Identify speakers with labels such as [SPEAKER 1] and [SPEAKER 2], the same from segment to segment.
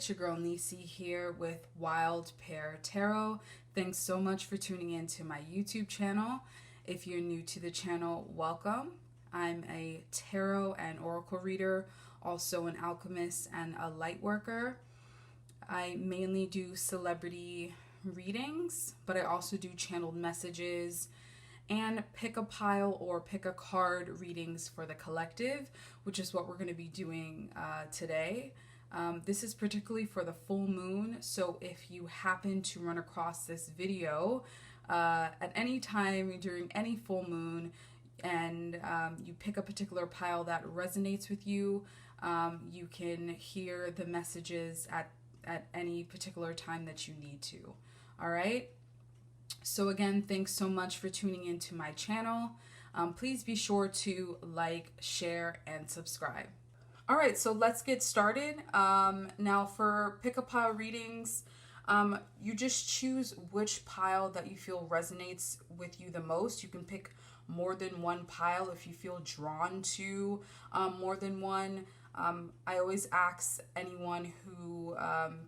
[SPEAKER 1] it's your girl Nisi here with Wild Pear Tarot. Thanks so much for tuning in to my YouTube channel. If you're new to the channel, welcome. I'm a tarot and oracle reader, also an alchemist and a light worker. I mainly do celebrity readings, but I also do channeled messages and pick a pile or pick a card readings for the collective, which is what we're going to be doing today. This is particularly for the full moon, so if you happen to run across this video at any time during any full moon and you pick a particular pile that resonates with you, you can hear the messages at any particular time that you need to. All right? So again, thanks so much for tuning into my channel. Please be sure to like, share, and subscribe. All right, so let's get started. Now for pick a pile readings, you just choose which pile that you feel resonates with you the most. You can pick more than one pile if you feel drawn to more than one. I always ask anyone who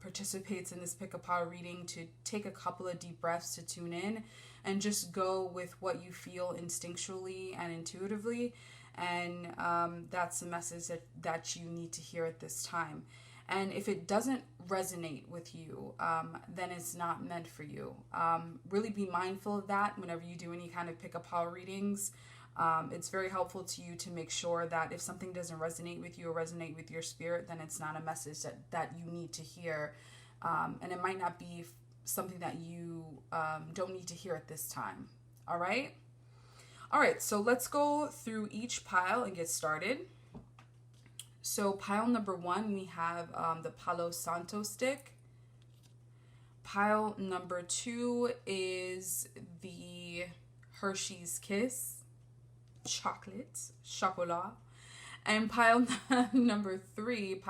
[SPEAKER 1] participates in this pick a pile reading to take a couple of deep breaths to tune in and just go with what you feel instinctually and intuitively. And that's the message that you need to hear at this time. And if it doesn't resonate with you, then it's not meant for you. Really be mindful of that whenever you do any kind of pick a pile readings. It's very helpful to you to make sure that if something doesn't resonate with you or resonate with your spirit, then it's not a message that you need to hear. And it might not be something that you don't need to hear at this time. All right? All right, so let's go through each pile and get started. So pile number 1, we have the Palo Santo stick. Pile number 2 is the Hershey's Kiss, chocolat. And pile number 3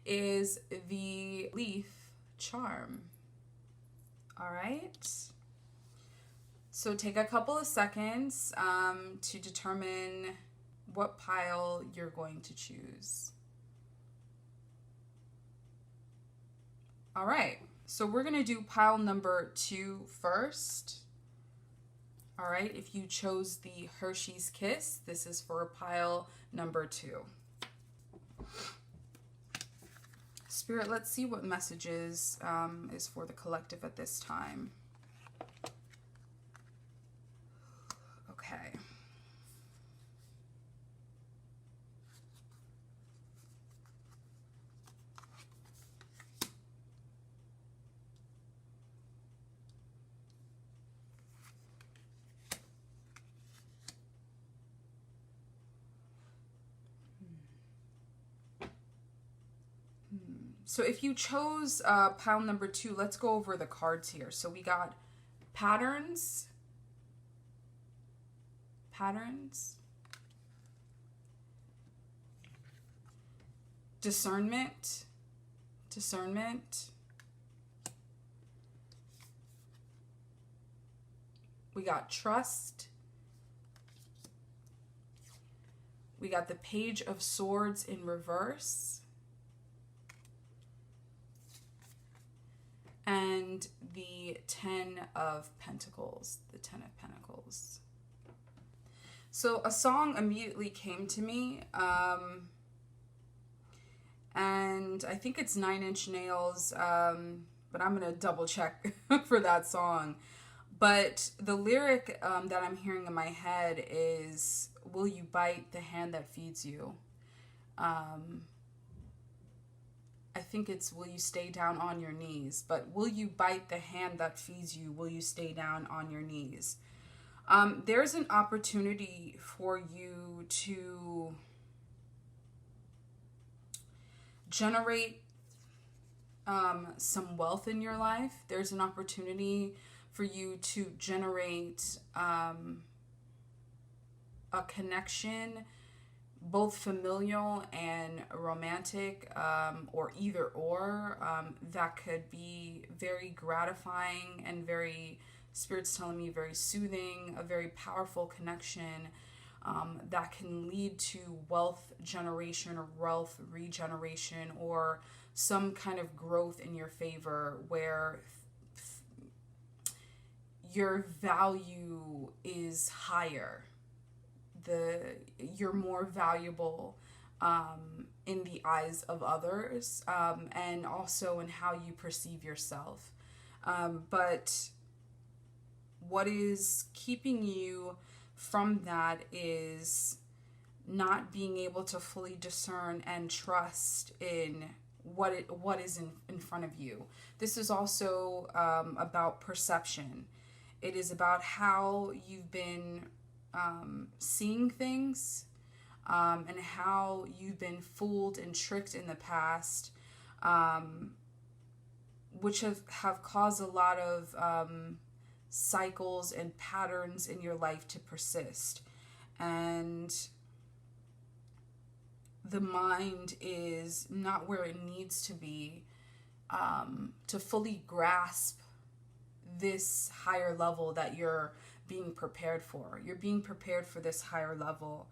[SPEAKER 1] is the Leaf Charm. All right. So take a couple of seconds to determine what pile you're going to choose. All right, so we're going to do pile number 2 first. All right, if you chose the Hershey's Kiss, this is for pile number 2. Spirit, let's see what messages is for the collective at this time. Okay. So if you chose pile number 2, let's go over the cards here. So we got patterns, discernment, we got trust, we got the Page of Swords in reverse, and the Ten of Pentacles, So a song immediately came to me, and I think it's 9 Inch Nails, but I'm going to double check for that song. But the lyric that I'm hearing in my head is, will you bite the hand that feeds you? I think it's, will you stay down on your knees? But will you bite the hand that feeds you? Will you stay down on your knees? There's an opportunity for you to generate some wealth in your life. There's an opportunity for you to generate a connection, both familial and romantic, or either or, that could be very gratifying and very, Spirit's telling me, very soothing, a very powerful connection. that can lead to wealth generation or wealth regeneration or some kind of growth in your favor where your value is higher. You're more valuable in the eyes of others, and also in how you perceive yourself. But what is keeping you from that is not being able to fully discern and trust in what is in front of you. This is also about perception. It is about how you've been seeing things, and how you've been fooled and tricked in the past, which have caused a lot of cycles and patterns in your life to persist. And the mind is not where it needs to be to fully grasp this higher level that you're being prepared for. You're being prepared for this higher level.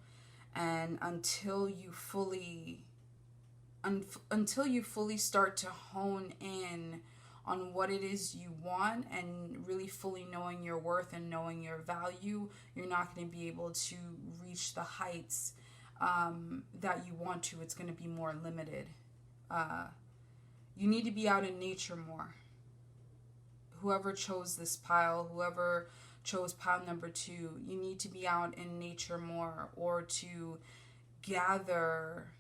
[SPEAKER 1] And until you fully start to hone in on what it is you want and really fully knowing your worth and knowing your value, you're not going to be able to reach the heights that you want to. It's going to be more limited. You need to be out in nature more. Whoever chose this pile, whoever chose pile number 2, you need to be out in nature more, or to gather.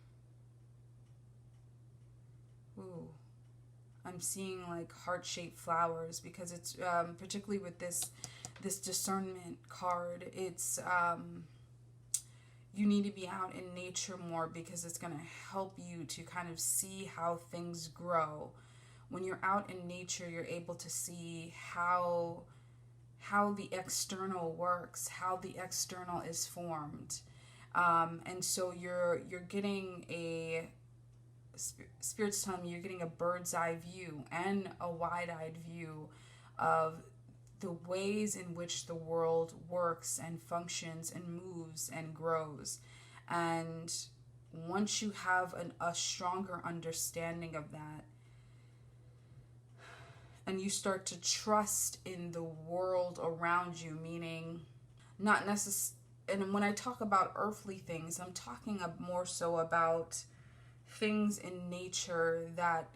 [SPEAKER 1] Ooh, I'm seeing like heart-shaped flowers, because it's particularly with this discernment card, it's you need to be out in nature more, because it's going to help you to kind of see how things grow. When you're out in nature, you're able to see how the external works, how the external is formed. And so you're getting Spirit's telling me you're getting a bird's eye view and a wide-eyed view of the ways in which the world works and functions and moves and grows. And once you have a stronger understanding of that, and you start to trust in the world around you, meaning not necessarily, and when I talk about earthly things, I'm talking more so about things in nature that,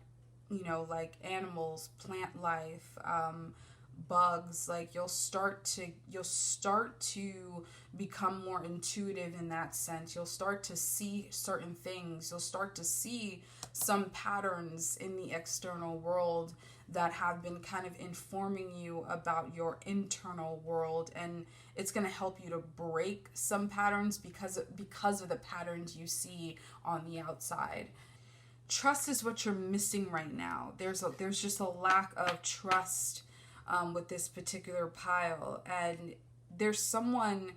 [SPEAKER 1] like animals, plant life, bugs. Like you'll start to become more intuitive in that sense. You'll start to see certain things. You'll start to see some patterns in the external world that have been kind of informing you about your internal world, and it's going to help you to break some patterns because of the patterns you see on the outside. Trust is what you're missing right now. There's just a lack of trust with this particular pile, and there's someone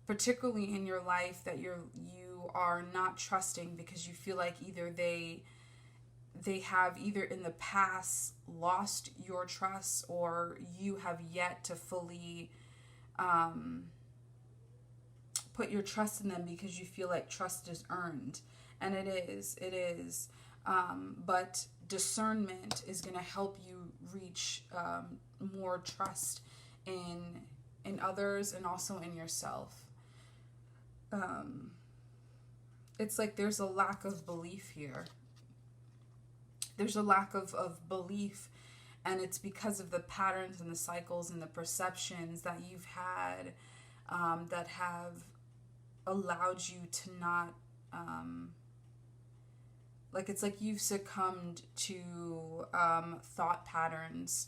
[SPEAKER 1] particularly in your life that you are not trusting, because you feel like either they have either in the past lost your trust, or you have yet to fully put your trust in them, because you feel like trust is earned. And it is. But discernment is going to help you reach more trust in others and also in yourself. It's like there's a lack of belief here. There's a lack of belief, and it's because of the patterns and the cycles and the perceptions that you've had that have allowed you to not, it's like you've succumbed to thought patterns,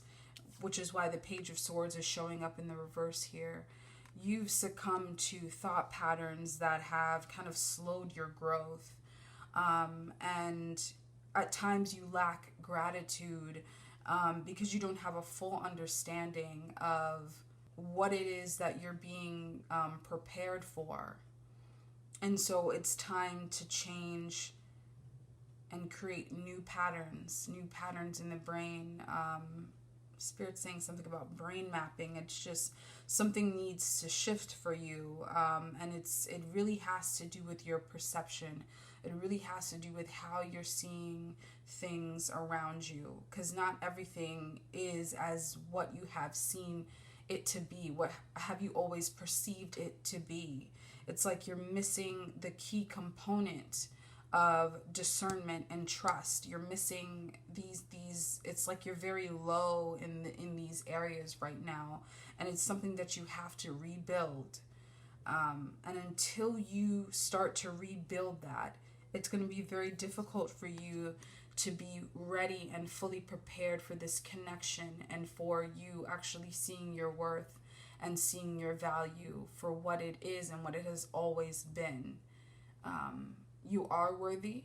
[SPEAKER 1] which is why the Page of Swords is showing up in the reverse here. You've succumbed to thought patterns that have kind of slowed your growth, and at times you lack gratitude because you don't have a full understanding of what it is that you're being prepared for. And so it's time to change and create new patterns in the brain, Spirit saying something about brain mapping. It's just something needs to shift for you, and it really has to do with your perception. It really has to do with how you're seeing things around you, because not everything is as what you have seen it to be. What have you always perceived it to be? It's like you're missing the key component of discernment and trust. You're missing these it's like you're very low in these areas right now, and it's something that you have to rebuild. And until you start to rebuild that, it's going to be very difficult for you to be ready and fully prepared for this connection, and for you actually seeing your worth and seeing your value for what it is and what it has always been. You are worthy.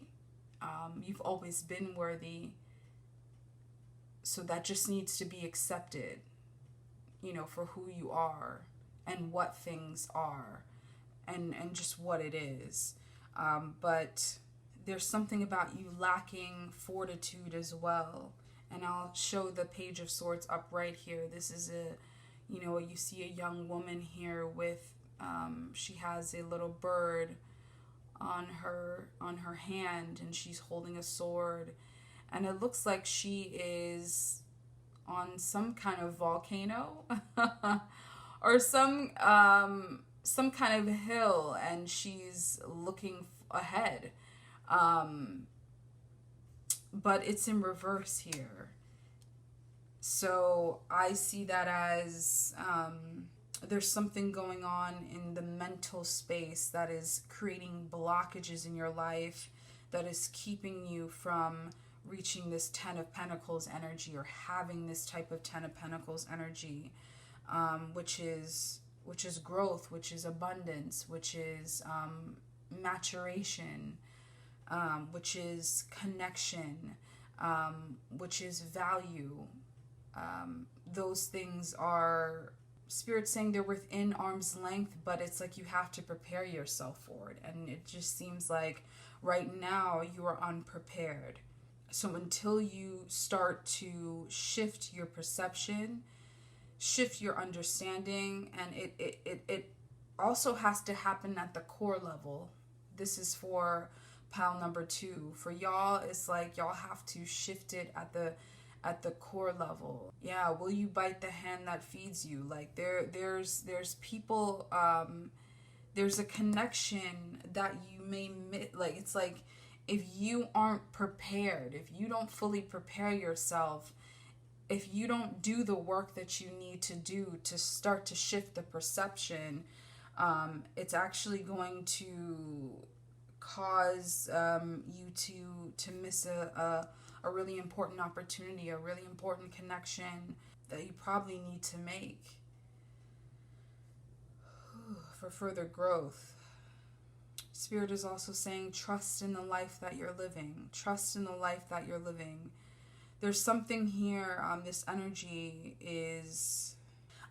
[SPEAKER 1] You've always been worthy. So that just needs to be accepted, for who you are and what things are, and just what it is. But there's something about you lacking fortitude as well. And I'll show the Page of Swords up right here. This is you see a young woman here with, she has a little bird on her hand, and she's holding a sword, and it looks like she is on some kind of volcano or some kind of hill, and she's looking ahead, but it's in reverse here. So I see that as there's something going on in the mental space that is creating blockages in your life, that is keeping you from reaching this Ten of Pentacles energy, or having this type of Ten of Pentacles energy, which is growth, which is abundance, which is maturation, which is connection, which is value. Those things are, Spirit saying they're within arm's length, but it's like you have to prepare yourself for it. And it just seems like right now you are unprepared. So until you start to shift your perception, shift your understanding, and it also has to happen at the core level. This is for pile number 2. For y'all, it's like y'all have to shift it at the core level. Yeah, will you bite the hand that feeds you? Like there's people, there's a connection that you may miss. Like it's like if you aren't prepared, if you don't fully prepare yourself, if you don't do the work that you need to do to start to shift the perception, it's actually going to cause you to miss a really important opportunity, a really important connection that you probably need to make for further growth. Spirit is also saying, trust in the life that you're living. Trust in the life that you're living. There's something here, this energy is,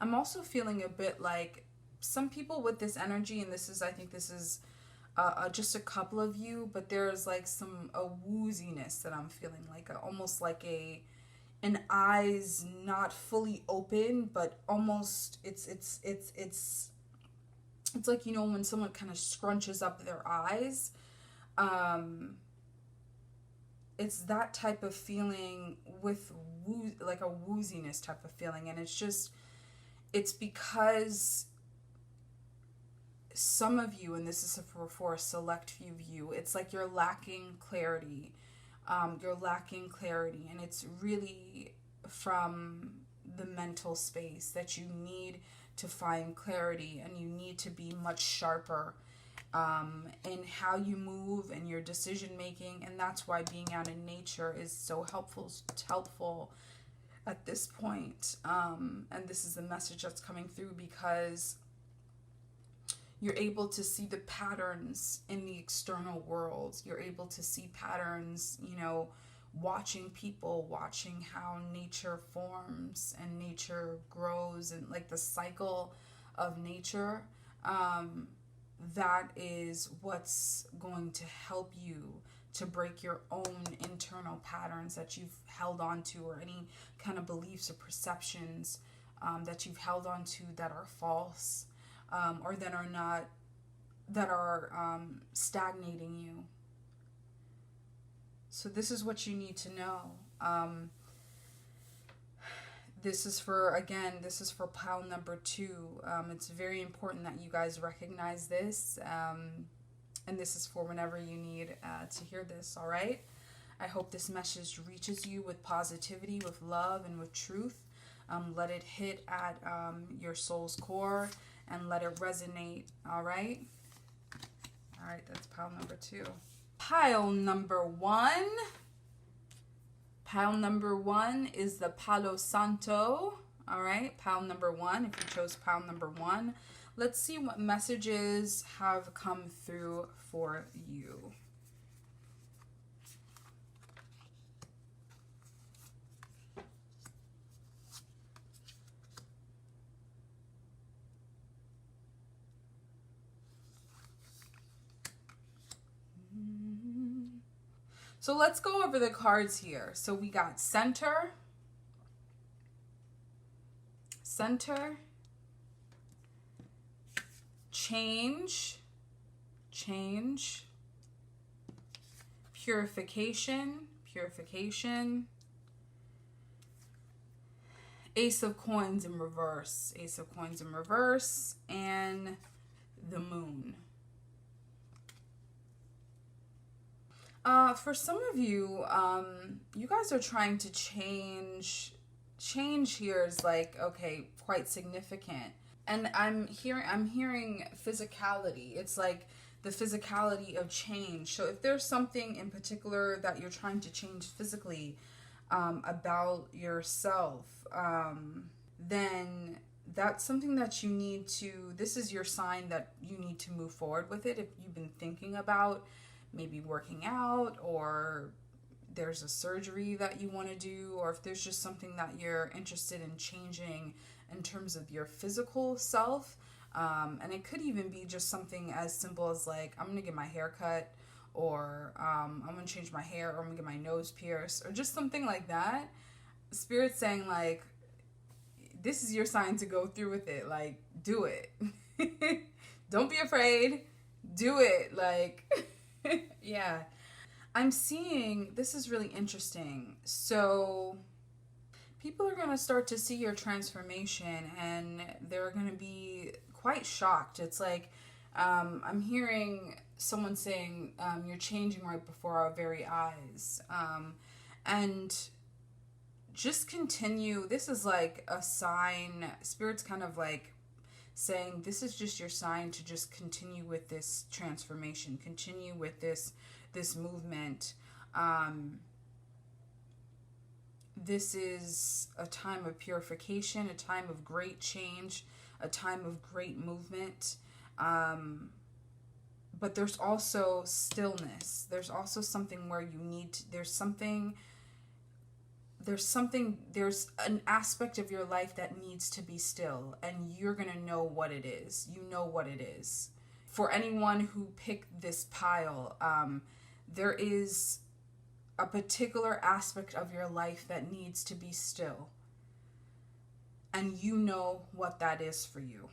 [SPEAKER 1] I'm also feeling a bit like some people with this energy, and I think this is just a couple of you, but there's like a wooziness that I'm feeling, like almost like an eyes not fully open, but almost it's like, when someone kind of scrunches up their eyes, it's that type of feeling with like a wooziness type of feeling, and it's because some of you, and this is for a select few of you, it's like you're lacking clarity. And it's really from the mental space that you need to find clarity, and you need to be much sharper in how you move and your decision making. And that's why being out in nature is so helpful at this point. And this is the message that's coming through, because you're able to see the patterns in the external world. You're able to see patterns, watching people, watching how nature forms and nature grows, and like the cycle of nature. That is what's going to help you to break your own internal patterns that you've held on to, or any kind of beliefs or perceptions that you've held on to that are false, or that are not, that are stagnating you. So this is what you need to know. This is for, again, this is for pile number 2. It's very important that you guys recognize this. And this is for whenever you need to hear this, all right? I hope this message reaches you with positivity, with love, and with truth. Let it hit at your soul's core and let it resonate, all right? All right, that's pile number 2. Pile number 1. Pile number 1 is the Palo Santo, all right? Pile number 1, if you chose pile number 1. Let's see what messages have come through for you. So let's go over the cards here. So we got center, change, purification, Ace of Coins in reverse, and the Moon. For some of you, you guys are trying to change. Change here is like, okay, quite significant. And I'm hearing physicality. It's like the physicality of change. So if there's something in particular that you're trying to change physically about yourself, then that's something that you need to, this is your sign that you need to move forward with it. If you've been thinking about maybe working out, or there's a surgery that you want to do, or if there's just something that you're interested in changing in terms of your physical self, and it could even be just something as simple as like, I'm gonna get my hair cut, or I'm gonna change my hair, or I'm gonna get my nose pierced, or just something like that. Spirit's saying like, this is your sign to go through with it. Like, do it. Don't be afraid. Do it. Like, yeah. I'm seeing, this is really interesting. So people are going to start to see your transformation, and they're going to be quite shocked. It's like, I'm hearing someone saying, you're changing right before our very eyes. And just continue. This is like a sign. Spirit's kind of like saying, this is just your sign to just continue with this transformation, continue with this movement. This is a time of purification, a time of great change, a time of great movement. But there's also stillness. There's also something where you need to, there's an aspect of your life that needs to be still, and you're going to know what it is. You know what it is. For anyone who picked this pile, there is a particular aspect of your life that needs to be still, and you know what that is for you.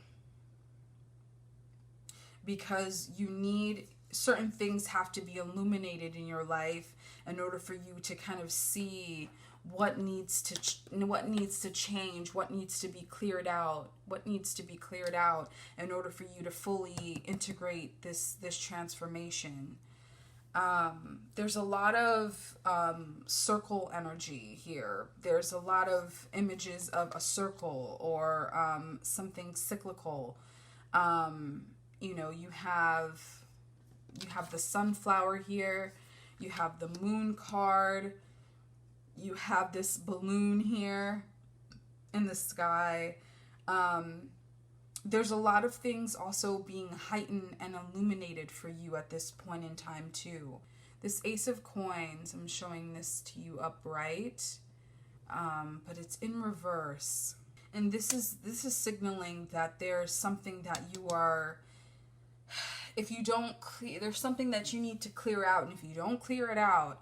[SPEAKER 1] Because you need, certain things have to be illuminated in your life in order for you to kind of see what needs to change, what needs to be cleared out, in order for you to fully integrate this transformation. There's a lot of circle energy here. There's a lot of images of a circle, or something cyclical. You have the sunflower here. You have the moon card. You have this balloon here in the sky. There's a lot of things also being heightened and illuminated for you at this point in time too. This Ace of Coins, I'm showing this to you upright, but it's in reverse. And this is signaling that there's something that you are, if you don't clear, there's something that you need to clear out, and if you don't clear it out,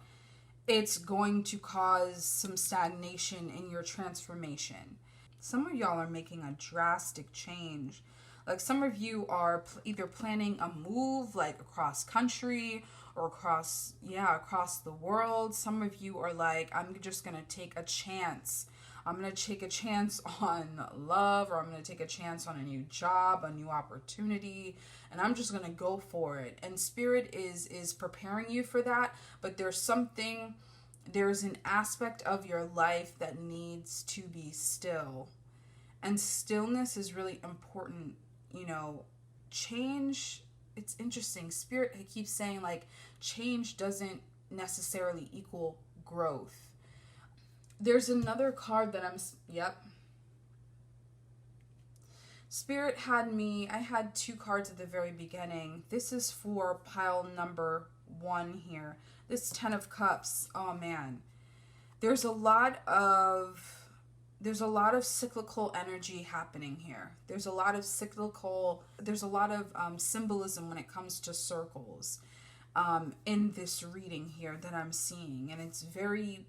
[SPEAKER 1] it's going to cause some stagnation in your transformation. Some of y'all are making a drastic change. Like, some of you are either planning a move, like across country or across the world. Some of you are like, I'm just going to take a chance. I'm going to take a chance on love, or I'm going to take a chance on a new job, a new opportunity, and I'm just going to go for it. And Spirit is preparing you for that, but there's an aspect of your life that needs to be still. And stillness is really important. Change, it's interesting. Spirit keeps saying, like, change doesn't necessarily equal growth. There's another card that Spirit I had 2 cards at the very beginning. This is for pile number 1 here. This 10 of Cups. Oh man. There's a lot of cyclical energy happening here. There's a lot of symbolism when it comes to circles in this reading here that I'm seeing, and it's very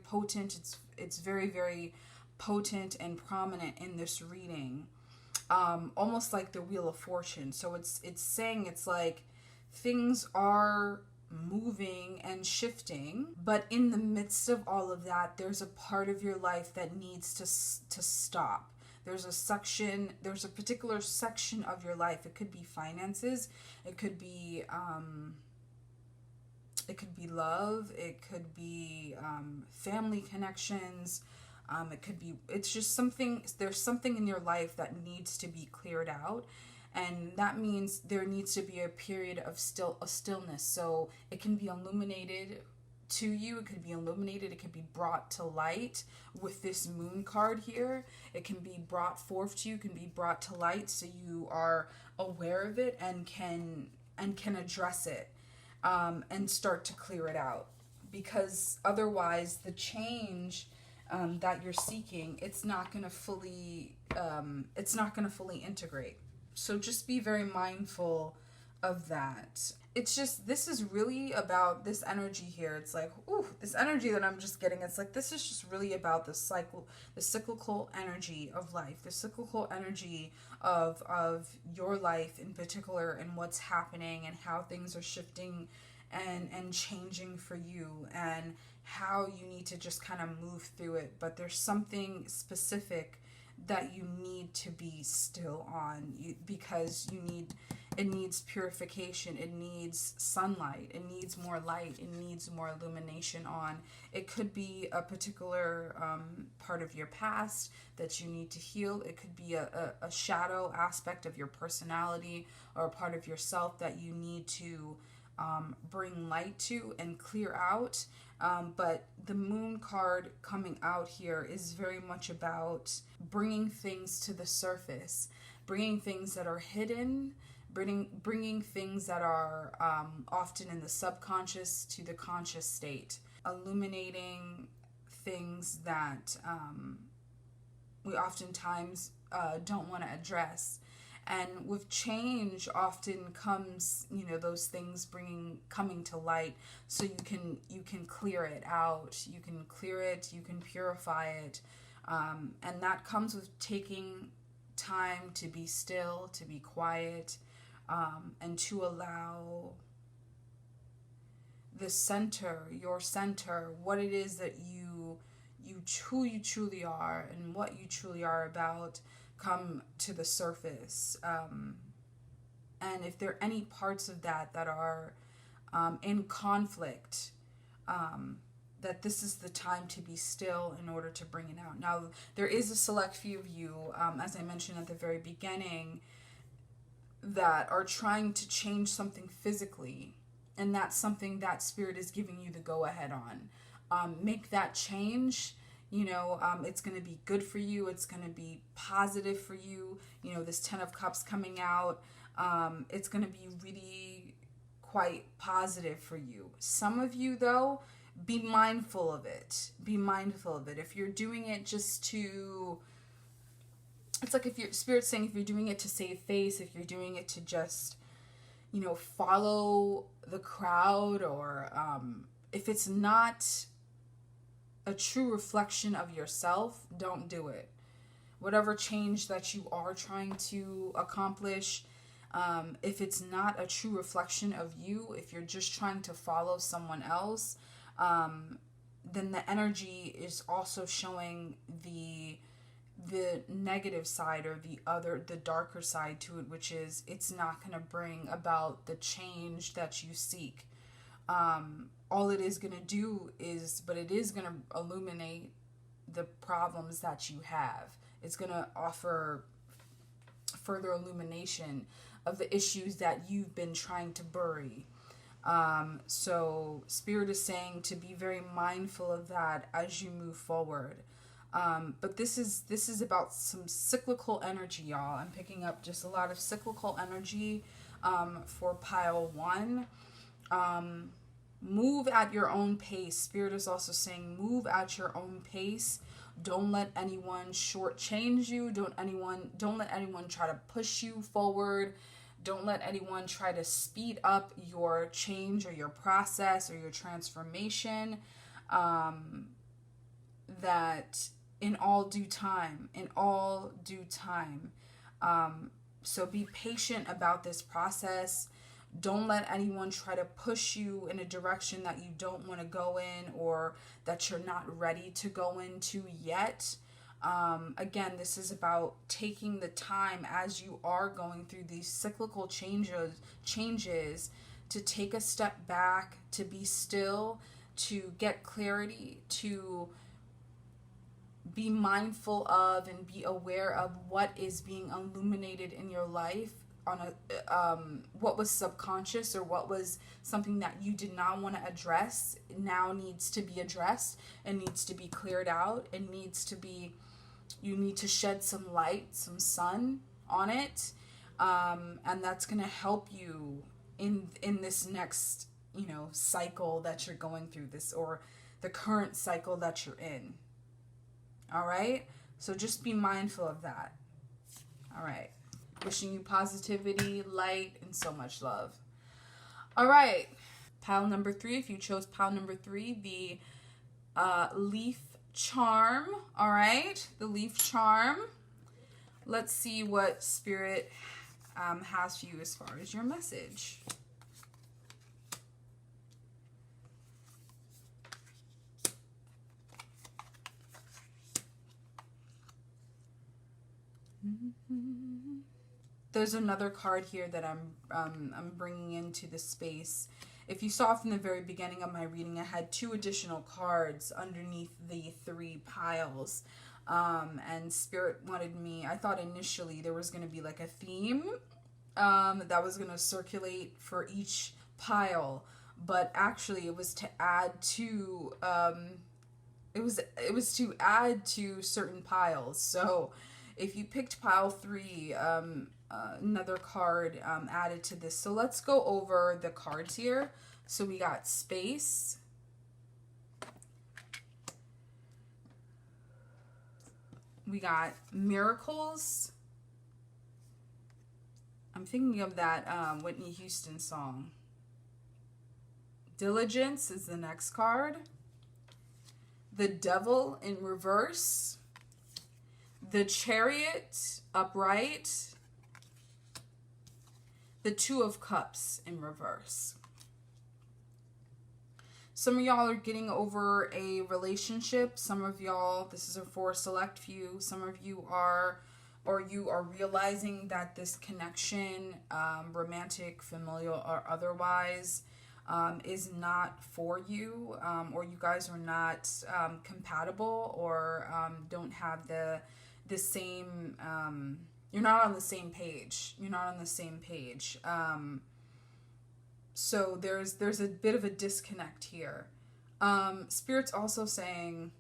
[SPEAKER 1] potent. It's very, very potent and prominent in this reading, almost like the Wheel of Fortune. So it's saying, it's like things are moving and shifting, but in the midst of all of that, there's a part of your life that needs to stop. There's a particular section of your life. It could be finances, it could be love, it could be family connections, it's just there's something in your life that needs to be cleared out. And that means there needs to be a period of stillness. So it can be illuminated to you. It could be brought to light with this Moon card here. It can be brought forth to you, can be brought to light, so you are aware of it and can address it, and start to clear it out. Because otherwise, the change that you're seeking, it's not going to fully integrate. So just be very mindful of that. It's just, this is really about this energy here. It's like, this energy that I'm just getting, it's like, this is just really about the cyclical energy of life, the cyclical energy of your life in particular, and what's happening and how things are shifting and changing for you, and how you need to just kind of move through it. But there's something specific that you need to be still on, because it needs purification, it needs sunlight, it needs more light, it needs more illumination on. It could be a particular part of your past that you need to heal. It could be a shadow aspect of your personality, or a part of yourself that you need to bring light to and clear out. But the Moon card coming out here is very much about bringing things to the surface, bringing things that are hidden, bringing things that are often in the subconscious to the conscious state, illuminating things that we oftentimes don't want to address. And with change often comes, those things coming to light, so you can clear it out, you can clear it, you can purify it, and that comes with taking time to be still, to be quiet, and to allow the center, your center, what it is that who you truly are and what you truly are about, come to the surface. And if there are any parts of that are in conflict, that this is the time to be still in order to bring it out. Now, there is a select few of you, as I mentioned at the very beginning, that are trying to change something physically, and that's something that Spirit is giving you the go-ahead on. Make that change. It's going to be good for you. It's going to be positive for you. This 10 of Cups coming out, it's going to be really quite positive for you. Some of you, though, be mindful of it. Be mindful of it. If you're doing it just to... It's like if your Spirit's saying, if you're doing it to save face, if you're doing it to just, follow the crowd, or if it's not a true reflection of yourself, don't do it. Whatever change that you are trying to accomplish, if it's not a true reflection of you, if you're just trying to follow someone else, then the energy is also showing the negative side, or the darker side to it, which is it's not going to bring about the change that you seek. All it is going to do but it is going to illuminate the problems that you have. It's going to offer further illumination of the issues that you've been trying to bury. So Spirit is saying to be very mindful of that as you move forward. But this is about some cyclical energy, y'all. I'm picking up just a lot of cyclical energy for pile 1. Move at your own pace. Spirit is also saying move at your own pace. Don't let anyone shortchange you. Don't let anyone try to push you forward. Don't let anyone try to speed up your change or your process or your transformation. That in all due time. So be patient about this process. Don't let anyone try to push you in a direction that you don't want to go in, or that you're not ready to go into yet. Again, this is about taking the time as you are going through these cyclical changes to take a step back, to be still, to get clarity, to be mindful of and be aware of what is being illuminated in your life on what was subconscious, or what was something that you did not want to address now needs to be addressed and needs to be cleared out, and you need to shed some light, some sun on it, and that's going to help you in this next cycle that you're going through, this, or the current cycle that you're in. All right, so just be mindful of that. All right. Wishing you positivity, light, and so much love. All right. Pile number 3, if you chose pile number 3, the leaf charm. All right. The leaf charm. Let's see what Spirit has for you as far as your message. There's another card here that I'm bringing into the space. If you saw from the very beginning of my reading, I had 2 additional cards underneath the 3 piles. And Spirit wanted me, I thought initially there was going to be like a theme that was going to circulate for each pile. But actually it was to add to, it was to add to certain piles. So if you picked pile 3, another card added to this. So let's go over the cards here. So we got space. We got miracles. I'm thinking of that Whitney Houston song. Diligence is the next card. The Devil in reverse. The Chariot upright. The 2 of Cups in reverse. Some of y'all are getting over a relationship. Some of y'all, this is for a select few. Some of you are, or you are realizing that this connection, romantic, familial, or otherwise, is not for you, or you guys are not compatible, or don't have the same, you're not on the same page. So there's a bit of a disconnect here. Spirit's also saying,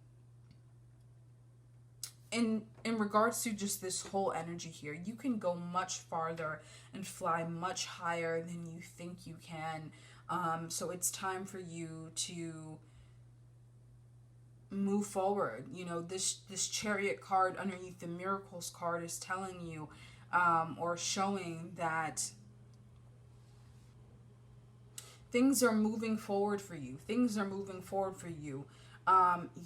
[SPEAKER 1] in regards to just this whole energy here, you can go much farther and fly much higher than you think you can. So it's time for you to move forward. This Chariot card underneath the Miracles card is telling you, or showing that things are moving forward for you. Things are moving forward for you.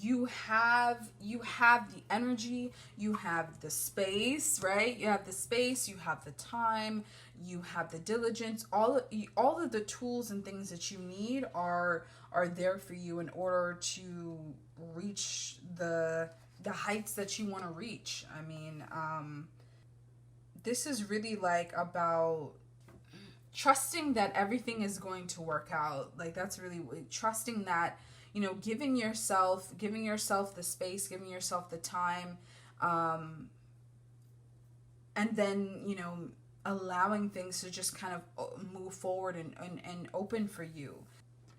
[SPEAKER 1] You have the energy, you have the space, right? You have the space, you have the time, you have the diligence. All of the tools and things that you need are there for you in order to reach the heights that you want to reach. I mean, this is really like about trusting that everything is going to work out. Like, that's really trusting that, you know, giving yourself the space, giving yourself the time, and then, you know, allowing things to just kind of move forward and open for you.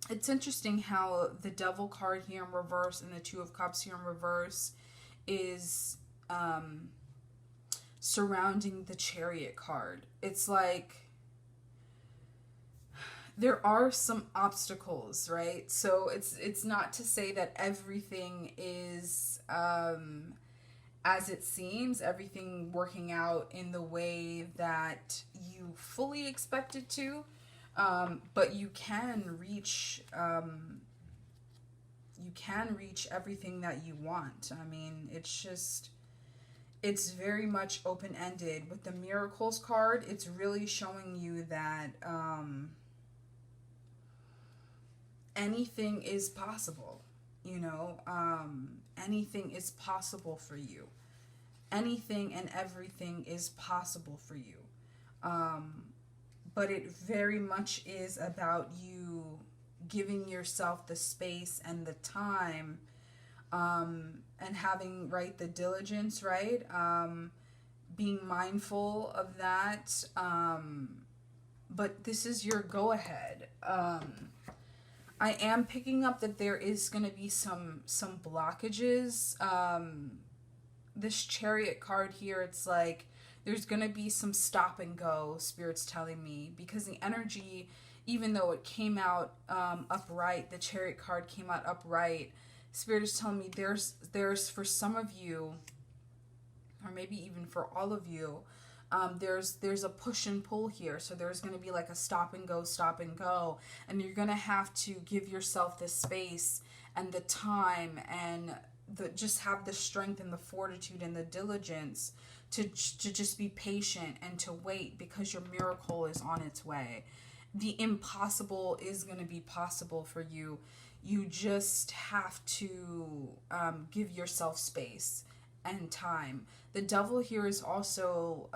[SPEAKER 1] It's interesting how the Devil card here in reverse and the Two of Cups here in reverse is surrounding the Chariot card. It's like there are some obstacles, right? So it's not to say that everything is as it seems, everything working out in the way that you fully expect it to, but you can reach everything that you want. I mean, it's very much open-ended. With the Miracles card, it's really showing you that anything is possible, you know. Anything is possible for you. Anything and everything is possible for you. But it very much is about you giving yourself the space and the time, and having, right, the diligence, right? Being mindful of that. But this is your go-ahead. I am picking up that there is going to be some blockages. This Chariot card here, it's like there's going to be some stop and go, Spirit's telling me, because the energy, even though it came out upright, the Chariot card came out upright, Spirit is telling me there's for some of you, or maybe even for all of you, there's a push and pull here. So there's going to be like a stop and go, and you're going to have to give yourself the space and the time and just have the strength and the fortitude and the diligence to just be patient and to wait, because your miracle is on its way. The impossible is going to be possible for you. You just have to give yourself space and time. The Devil here is also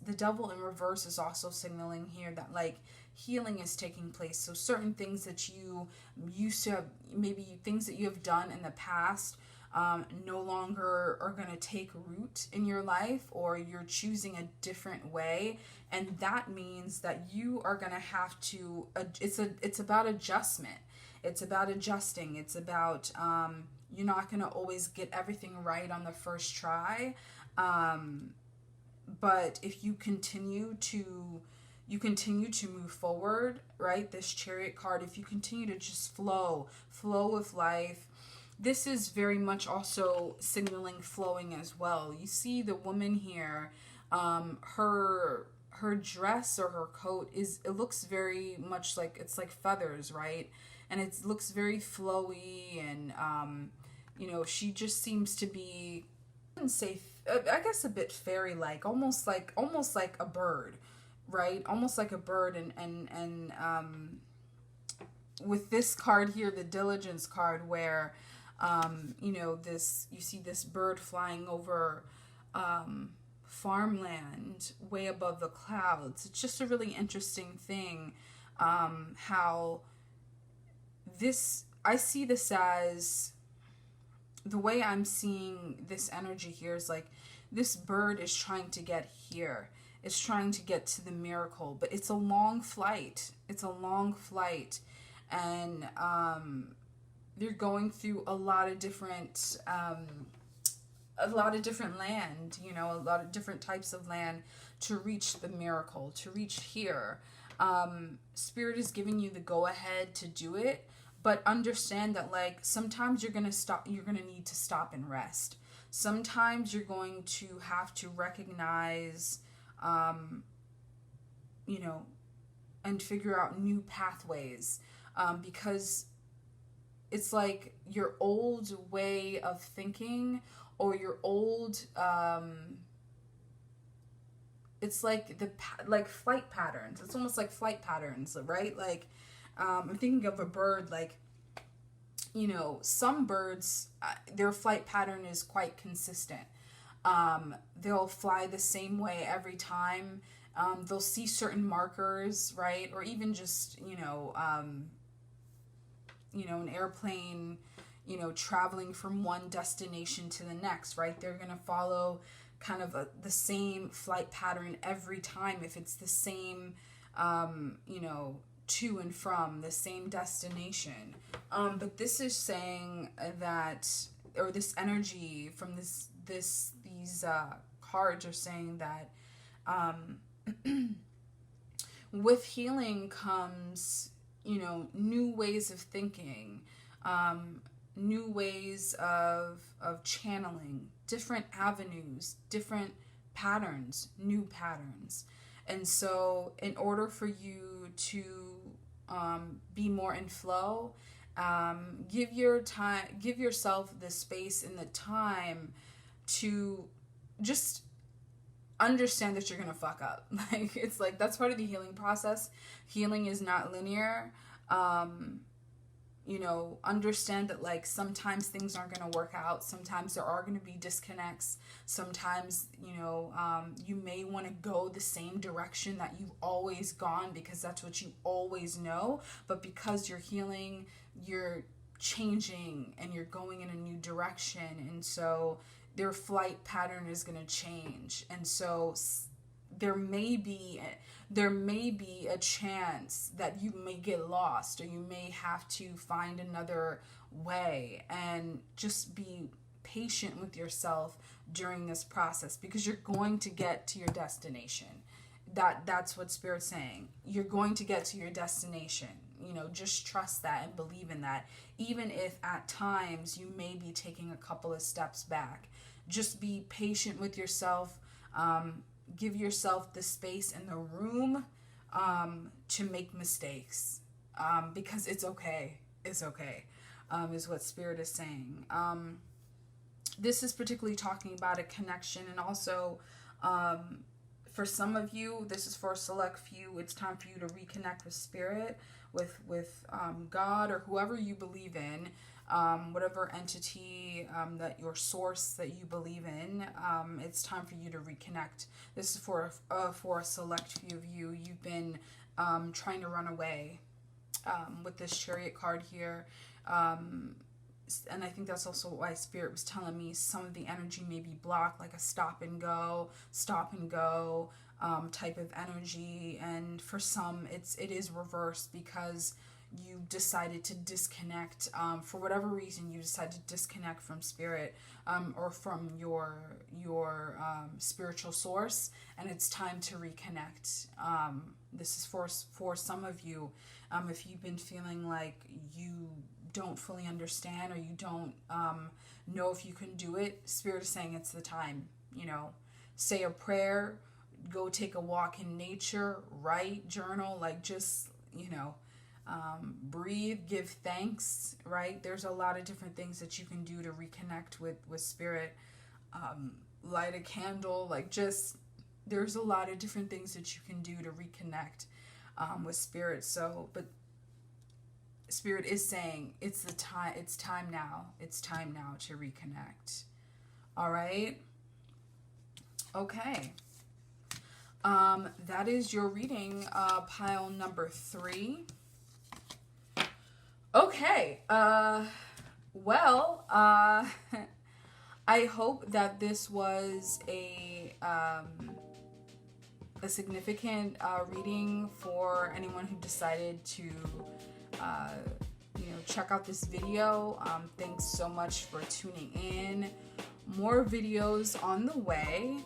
[SPEAKER 1] the Devil in reverse is also signaling here that, like, healing is taking place. So certain things that you used to have, maybe things that you have done in the past, no longer are going to take root in your life, or you're choosing a different way, and that means that you are going to have to it's about adjustment. It's about adjusting. It's about you're not going to always get everything right on the first try, but if you continue to move forward, right? This Chariot card, if you continue to just flow with life, this is very much also signaling flowing as well. You see the woman here, her dress or her coat it looks very much like it's like feathers, right? And it looks very flowy, and you know, she just seems to be, I wouldn't say, I guess, a bit fairy-like, almost like a bird, right? Almost like a bird, and with this card here, the Diligence card, where you know, you see this bird flying over farmland way above the clouds. It's just a really interesting thing, how I see this as, the way I'm seeing this energy here is like this bird is trying to get here. It's trying to get to the miracle, but it's a long flight. It's a long flight, and they're going through a lot of different land, you know, a lot of different types of land to reach the miracle, to reach here. Spirit is giving you the go-ahead to do it, but understand that, like, sometimes you're going to need to stop and rest. Sometimes you're going to have to recognize, you know, and figure out new pathways. because it's like your old way of thinking, or your old, it's like like flight patterns. It's almost like flight patterns, right? Like, I'm thinking of a bird, like, you know, some birds, their flight pattern is quite consistent. They'll fly the same way every time. They'll see certain markers, right? Or even just, an airplane, traveling from one destination to the next, right? They're going to follow kind of the same flight pattern every time if it's the same, to and from the same destination. But this is saying that, or this energy from these cards are saying that with healing comes, new ways of thinking, new ways of channeling, different avenues, different patterns, new patterns. And so in order for you to be more in flow, give yourself the space and the time to just understand that you're gonna fuck up. Like, it's like, that's part of the healing process. Healing is not linear. Understand that, like, sometimes things aren't gonna work out. Sometimes there are gonna be disconnects. Sometimes, you may want to go the same direction that you've always gone because that's what you always know. But because you're healing, you're changing and you're going in a new direction. And so their flight pattern is going to change. And so there may be a chance that you may get lost, or you may have to find another way, and just be patient with yourself during this process, because you're going to get to your destination. That's what Spirit's saying. You're going to get to your destination. Just trust that and believe in that. Even if at times you may be taking a couple of steps back, just be patient with yourself. Give yourself the space and the room to make mistakes, because it's okay. It's okay, is what Spirit is saying. This is particularly talking about a connection, and also for some of you, this is for a select few, it's time for you to reconnect with Spirit, with God, or whoever you believe in, whatever entity, that your source that you believe in. It's time for you to reconnect. This is for a select few of you. You've been trying to run away with this Chariot card here. And I think that's also why Spirit was telling me some of the energy may be blocked, like a stop and go type of energy. And for some, it is reversed because you decided to disconnect. For whatever reason, you decided to disconnect from Spirit, or from your spiritual source, and it's time to reconnect. This is for some of you. If you've been feeling like you don't fully understand, or you don't know if you can do it, Spirit is saying it's the time. Say a prayer, go take a walk in nature, write, journal, like, just, breathe, give thanks, right? There's a lot of different things that you can do to reconnect with Spirit. Light a candle, like, just, there's a lot of different things that you can do to reconnect with Spirit. So, but Spirit is saying it's time now to reconnect. All right. Okay. That is your reading, pile number 3. Okay. Well, I hope that this was a significant reading for anyone who decided to check out this video. Thanks so much for tuning in. More videos on the way.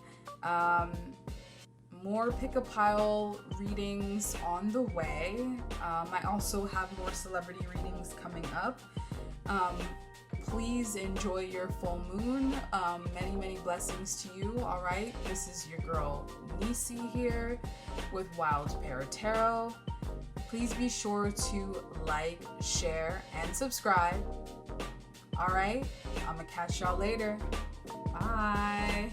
[SPEAKER 1] More pick a pile readings on the way. I also have more celebrity readings coming up. Please enjoy your full moon. Many blessings to you. All right, this is your girl Nisi here with Wild Pear Tarot. please be sure to like, share, and subscribe. All right, I'm gonna catch y'all later. Bye.